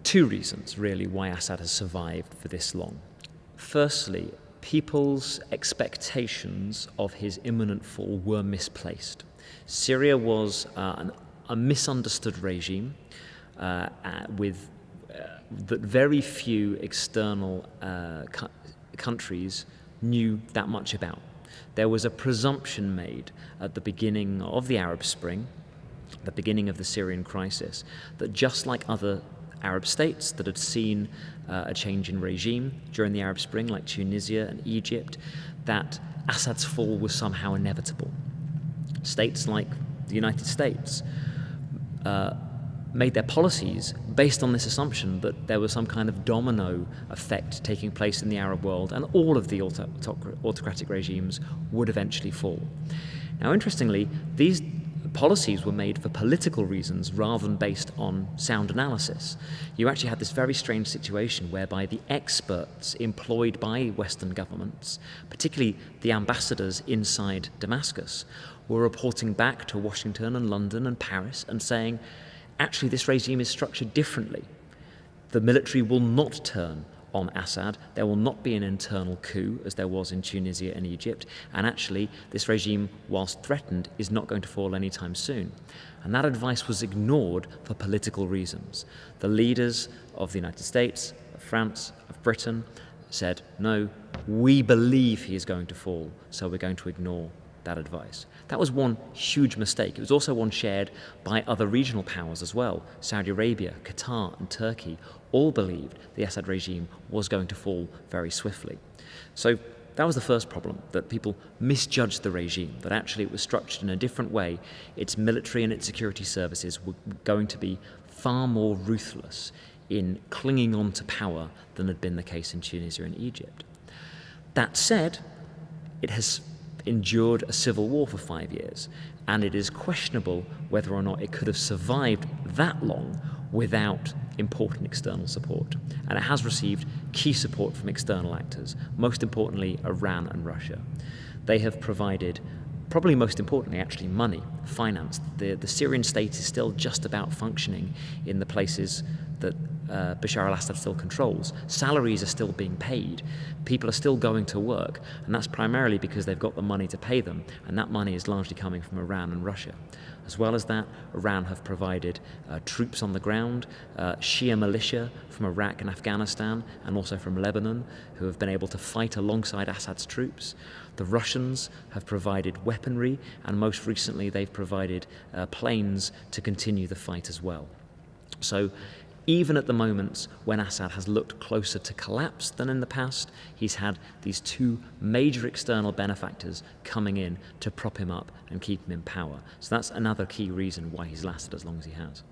two reasons, really, why Assad has survived for this long. Firstly, people's expectations of his imminent fall were misplaced. Syria was a misunderstood regime with that very few external countries knew that much about. There was a presumption made at the beginning of the Arab Spring, the beginning of the Syrian crisis, that just like other Arab states that had seen a change in regime during the Arab Spring, like Tunisia and Egypt, that Assad's fall was somehow inevitable. States like the United States made their policies based on this assumption that there was some kind of domino effect taking place in the Arab world, and all of the autocratic regimes would eventually fall. Now, interestingly, these policies were made for political reasons rather than based on sound analysis. You actually had this very strange situation whereby the experts employed by Western governments, particularly the ambassadors inside Damascus, were reporting back to Washington and London and Paris and saying, actually, this regime is structured differently. The military will not turn on Assad. There will not be an internal coup as there was in Tunisia and Egypt. And actually, this regime, whilst threatened, is not going to fall anytime soon. And that advice was ignored for political reasons. The leaders of the United States, of France, of Britain said, no, we believe he is going to fall, so we're going to ignore that advice. That was one huge mistake. It was also one shared by other regional powers as well. Saudi Arabia, Qatar, and Turkey all believed the Assad regime was going to fall very swiftly. So that was the first problem, that people misjudged the regime, that actually it was structured in a different way. Its military and its security services were going to be far more ruthless in clinging on to power than had been the case in Tunisia and Egypt. That said, it has endured a civil war for 5 years, and it is questionable whether or not it could have survived that long without important external support. And it has received key support from external actors, most importantly Iran and Russia. They have provided, probably most importantly actually, money, finance. The Syrian state is still just about functioning in the places that Bashar al-Assad still controls. Salaries are still being paid. People are still going to work, and that's primarily because they've got the money to pay them, and that money is largely coming from Iran and Russia. As well as that, Iran have provided troops on the ground, Shia militia from Iraq and Afghanistan, and also from Lebanon, who have been able to fight alongside Assad's troops. The Russians have provided weaponry, and most recently they've provided planes to continue the fight as well. So even at the moments when Assad has looked closer to collapse than in the past, he's had these two major external benefactors coming in to prop him up and keep him in power. So that's another key reason why he's lasted as long as he has.